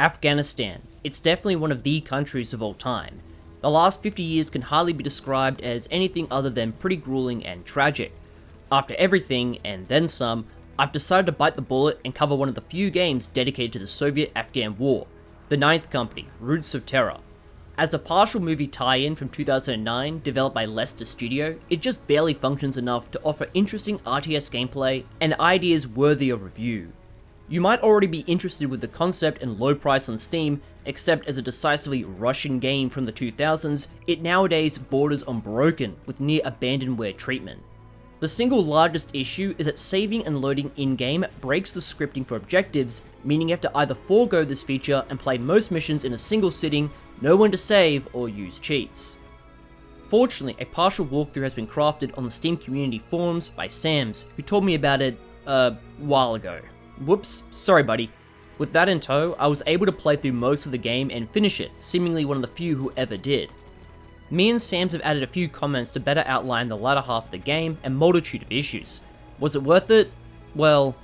Afghanistan. It's definitely one of the countries of all time. The last 50 years can hardly be described as anything other than pretty grueling and tragic. After everything, and then some, I've decided to bite the bullet and cover one of the few games dedicated to the Soviet-Afghan War, The Ninth Company, Roots of Terror. As a partial movie tie-in from 2009 developed by Leicester Studio, it just barely functions enough to offer interesting RTS gameplay and ideas worthy of review. You might already be interested with the concept and low price on Steam, except as a decisively Russian game from the 2000s, it nowadays borders on broken with near abandonware treatment. The single largest issue is that saving and loading in-game breaks the scripting for objectives, meaning you have to either forego this feature and play most missions in a single sitting, know when to save, or use cheats. Fortunately, a partial walkthrough has been crafted on the Steam community forums by Sams, who told me about it, while ago. Whoops, sorry buddy. With that in tow, I was able to play through most of the game and finish it, seemingly one of the few who ever did. Me and Sams have added a few comments to better outline the latter half of the game and multitude of issues. Was it worth it? Well,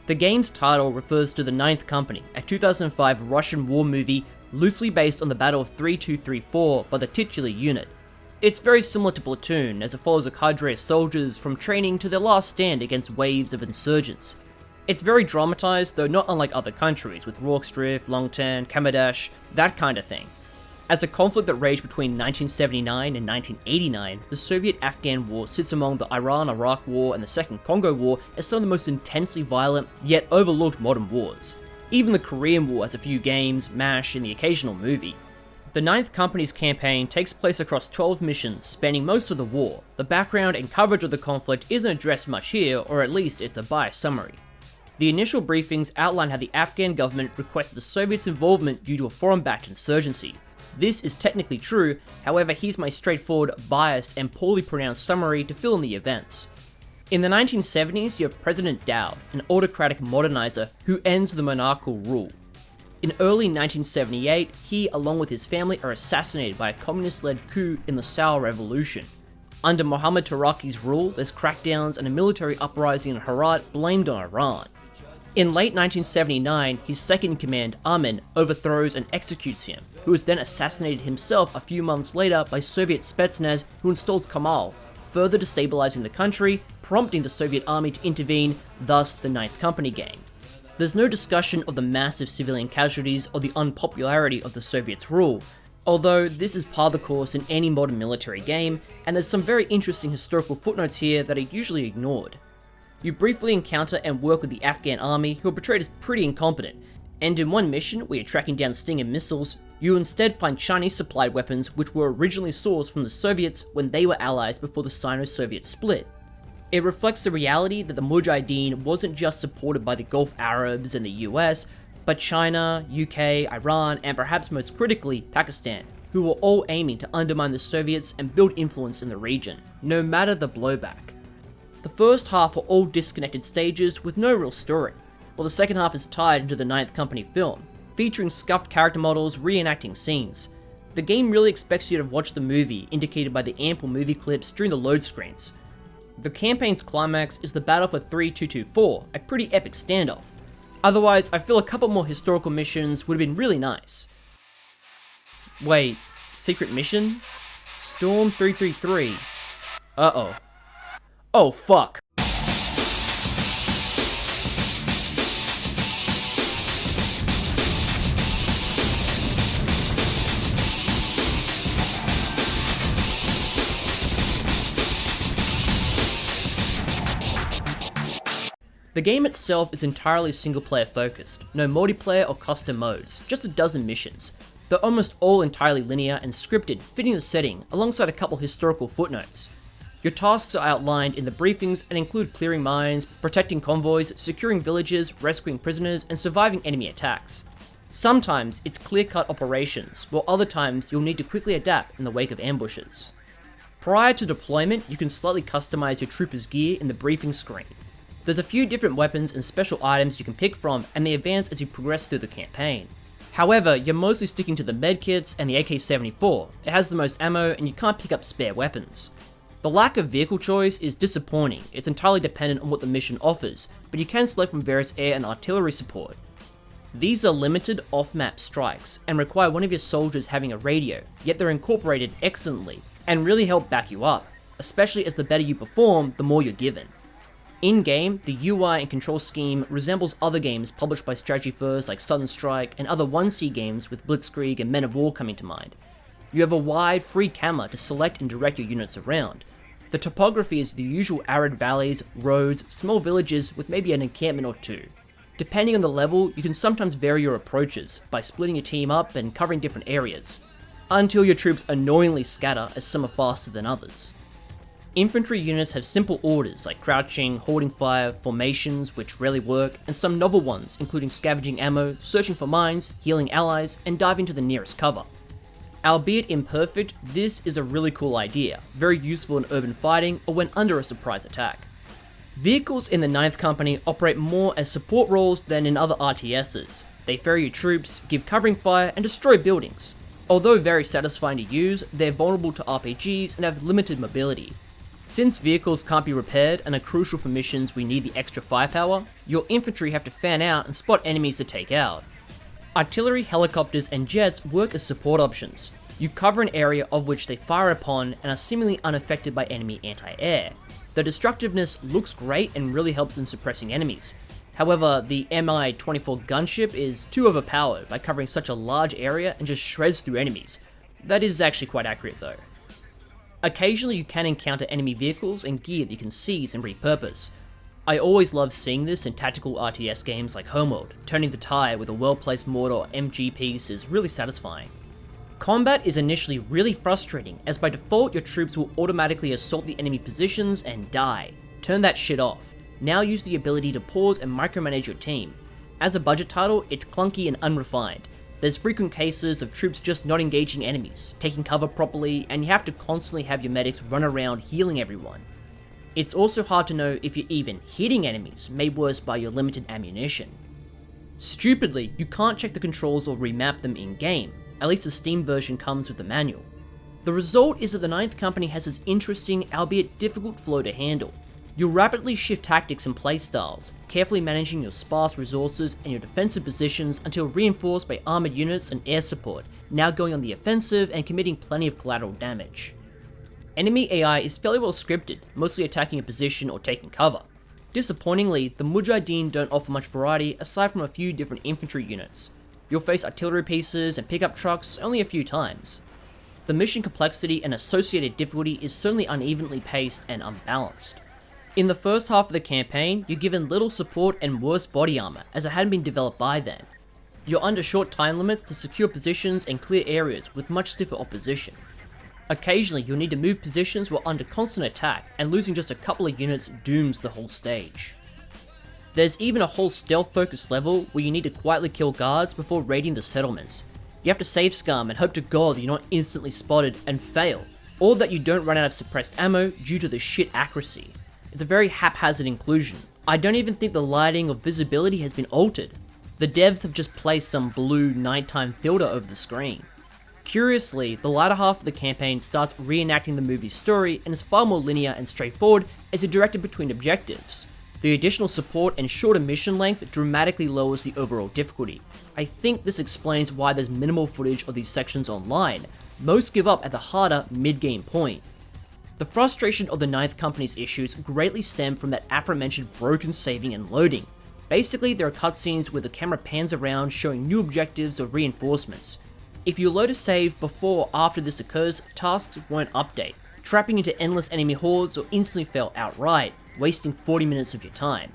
the game's title refers to the Ninth Company, a 2005 Russian war movie loosely based on the Battle of 3234 by the titular unit. It's very similar to Platoon, as it follows a cadre of soldiers from training to their last stand against waves of insurgents. It's very dramatized, though not unlike other countries, with Rorke's Drift, Longtan, Kamadash, that kind of thing. As a conflict that raged between 1979 and 1989, the Soviet-Afghan War sits among the Iran-Iraq War and the Second Congo War as some of the most intensely violent, yet overlooked modern wars. Even the Korean War has a few games, MASH, and the occasional movie. The Ninth Company's campaign takes place across 12 missions spanning most of the war. The background and coverage of the conflict isn't addressed much here, or at least it's a biased summary. The initial briefings outline how the Afghan government requested the Soviets' involvement due to a foreign-backed insurgency. This is technically true, however here's my straightforward, biased, and poorly pronounced summary to fill in the events. In the 1970s, you have President Dowd, an autocratic modernizer who ends the monarchical rule. In early 1978, he, along with his family, are assassinated by a communist-led coup in the Saur Revolution. Under Mohammad Taraki's rule, there's crackdowns and a military uprising in Herat blamed on Iran. In late 1979, his second-in-command, Amin, overthrows and executes him, who is then assassinated himself a few months later by Soviet Spetsnaz, who installs Kemal, further destabilizing the country, prompting the Soviet army to intervene, thus the Ninth Company game. There's no discussion of the massive civilian casualties or the unpopularity of the Soviets' rule, although this is par the course in any modern military game, and there's some very interesting historical footnotes here that are usually ignored. You briefly encounter and work with the Afghan army, who are portrayed as pretty incompetent, and in one mission where you're tracking down Stinger missiles, you instead find Chinese-supplied weapons which were originally sourced from the Soviets when they were allies before the Sino-Soviet split. It reflects the reality that the Mujahideen wasn't just supported by the Gulf Arabs and the US, but China, UK, Iran, and perhaps most critically, Pakistan, who were all aiming to undermine the Soviets and build influence in the region, no matter the blowback. The first half are all disconnected stages with no real story, while the second half is tied into the Ninth Company film, featuring scuffed character models reenacting scenes. The game really expects you to watch the movie, indicated by the ample movie clips during the load screens. The campaign's climax is the battle for 3224, a pretty epic standoff. Otherwise, I feel a couple more historical missions would have been really nice. Wait, secret mission? Storm 333. Uh-oh. Oh fuck. The game itself is entirely single-player focused, no multiplayer or custom modes, just a dozen missions. They're almost all entirely linear and scripted, fitting the setting, alongside a couple historical footnotes. Your tasks are outlined in the briefings and include clearing mines, protecting convoys, securing villages, rescuing prisoners, and surviving enemy attacks. Sometimes it's clear-cut operations, while other times you'll need to quickly adapt in the wake of ambushes. Prior to deployment, you can slightly customize your trooper's gear in the briefing screen. There's a few different weapons and special items you can pick from, and they advance as you progress through the campaign. However, you're mostly sticking to the medkits and the AK-74. It has the most ammo and you can't pick up spare weapons. The lack of vehicle choice is disappointing. It's entirely dependent on what the mission offers, but you can select from various air and artillery support. These are limited off-map strikes and require one of your soldiers having a radio, yet they're incorporated excellently and really help back you up, especially as the better you perform, the more you're given. In-game, the UI and control scheme resembles other games published by strategy firms like Southern Strike and other 1C games with Blitzkrieg and Men of War coming to mind. You have a wide, free camera to select and direct your units around. The topography is the usual arid valleys, roads, small villages with maybe an encampment or two. Depending on the level, you can sometimes vary your approaches by splitting your team up and covering different areas, until your troops annoyingly scatter as some are faster than others. Infantry units have simple orders like crouching, holding fire, formations which rarely work, and some novel ones including scavenging ammo, searching for mines, healing allies, and diving to the nearest cover. Albeit imperfect, this is a really cool idea, very useful in urban fighting or when under a surprise attack. Vehicles in the 9th Company operate more as support roles than in other RTSs. They ferry your troops, give covering fire, and destroy buildings. Although very satisfying to use, they're vulnerable to RPGs and have limited mobility. Since vehicles can't be repaired and are crucial for missions we need the extra firepower, your infantry have to fan out and spot enemies to take out. Artillery, helicopters, and jets work as support options. You cover an area of which they fire upon and are seemingly unaffected by enemy anti-air. The destructiveness looks great and really helps in suppressing enemies. However, the Mi-24 gunship is too overpowered by covering such a large area and just shreds through enemies. That is actually quite accurate though. Occasionally you can encounter enemy vehicles and gear that you can seize and repurpose. I always love seeing this in tactical RTS games like Homeworld. Turning the tide with a well-placed mortar or MG piece is really satisfying. Combat is initially really frustrating, as by default your troops will automatically assault the enemy positions and die. Turn that shit off. Now use the ability to pause and micromanage your team. As a budget title, it's clunky and unrefined. There's frequent cases of troops just not engaging enemies, taking cover properly, and you have to constantly have your medics run around healing everyone. It's also hard to know if you're even hitting enemies, made worse by your limited ammunition. Stupidly, you can't check the controls or remap them in-game. At least the Steam version comes with the manual. The result is that the 9th Company has this interesting, albeit difficult flow to handle. You'll rapidly shift tactics and playstyles, carefully managing your sparse resources and your defensive positions until reinforced by armoured units and air support, now going on the offensive and committing plenty of collateral damage. Enemy AI is fairly well scripted, mostly attacking a position or taking cover. Disappointingly, the Mujahideen don't offer much variety aside from a few different infantry units. You'll face artillery pieces and pickup trucks only a few times. The mission complexity and associated difficulty is certainly unevenly paced and unbalanced. In the first half of the campaign, you're given little support and worse body armor, as it hadn't been developed by then. You're under short time limits to secure positions and clear areas with much stiffer opposition. Occasionally, you'll need to move positions while under constant attack, and losing just a couple of units dooms the whole stage. There's even a whole stealth-focused level where you need to quietly kill guards before raiding the settlements. You have to save scum and hope to God that you're not instantly spotted and fail, or that you don't run out of suppressed ammo due to the shit accuracy. It's a very haphazard inclusion. I don't even think the lighting or visibility has been altered. The devs have just placed some blue nighttime filter over the screen. Curiously, the latter half of the campaign starts reenacting the movie's story and is far more linear and straightforward as you're directed between objectives. The additional support and shorter mission length dramatically lowers the overall difficulty. I think this explains why there's minimal footage of these sections online. Most give up at the harder mid-game point. The frustration of the 9th Company's issues greatly stem from that aforementioned broken saving and loading. Basically, there are cutscenes where the camera pans around showing new objectives or reinforcements. If you load a save before or after this occurs, tasks won't update, trapping into endless enemy hordes or instantly fail outright, wasting 40 minutes of your time.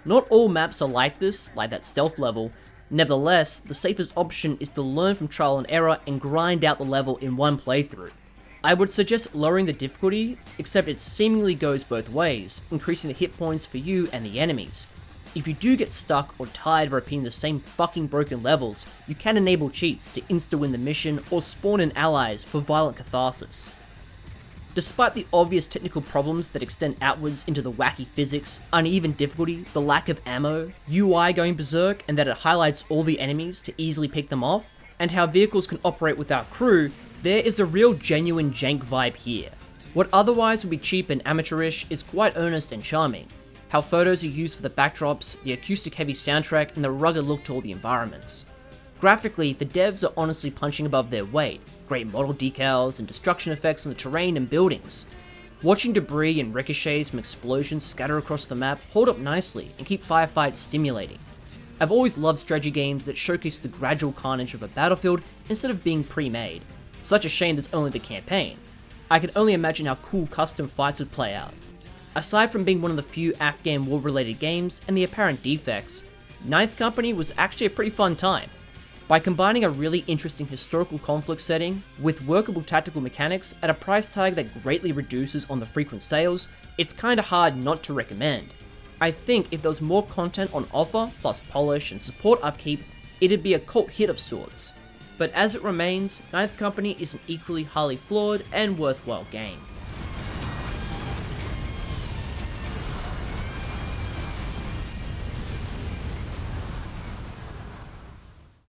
Not all maps are like this, like that stealth level. Nevertheless, the safest option is to learn from trial and error and grind out the level in one playthrough. I would suggest lowering the difficulty, except it seemingly goes both ways, increasing the hit points for you and the enemies. If you do get stuck or tired of repeating the same fucking broken levels, you can enable cheats to insta-win the mission or spawn in allies for violent catharsis. Despite the obvious technical problems that extend outwards into the wacky physics, uneven difficulty, the lack of ammo, UI going berserk and that it highlights all the enemies to easily pick them off, and how vehicles can operate without crew, there is a real genuine jank vibe here. What otherwise would be cheap and amateurish is quite earnest and charming. how photos are used for the backdrops, the acoustic-heavy soundtrack, and the rugged look to all the environments. Graphically, the devs are honestly punching above their weight, great model decals and destruction effects on the terrain and buildings. Watching debris and ricochets from explosions scatter across the map hold up nicely and keep firefights stimulating. I've always loved strategy games that showcase the gradual carnage of a battlefield instead of being pre-made. Such a shame there's only the campaign. I can only imagine how cool custom fights would play out. Aside from being one of the few Afghan war-related games and the apparent defects, Ninth Company was actually a pretty fun time. By combining a really interesting historical conflict setting with workable tactical mechanics at a price tag that greatly reduces on the frequent sales, it's kinda hard not to recommend. I think if there was more content on offer, plus polish and support upkeep, it'd be a cult hit of sorts. But as it remains, Ninth Company is an equally highly flawed and worthwhile game.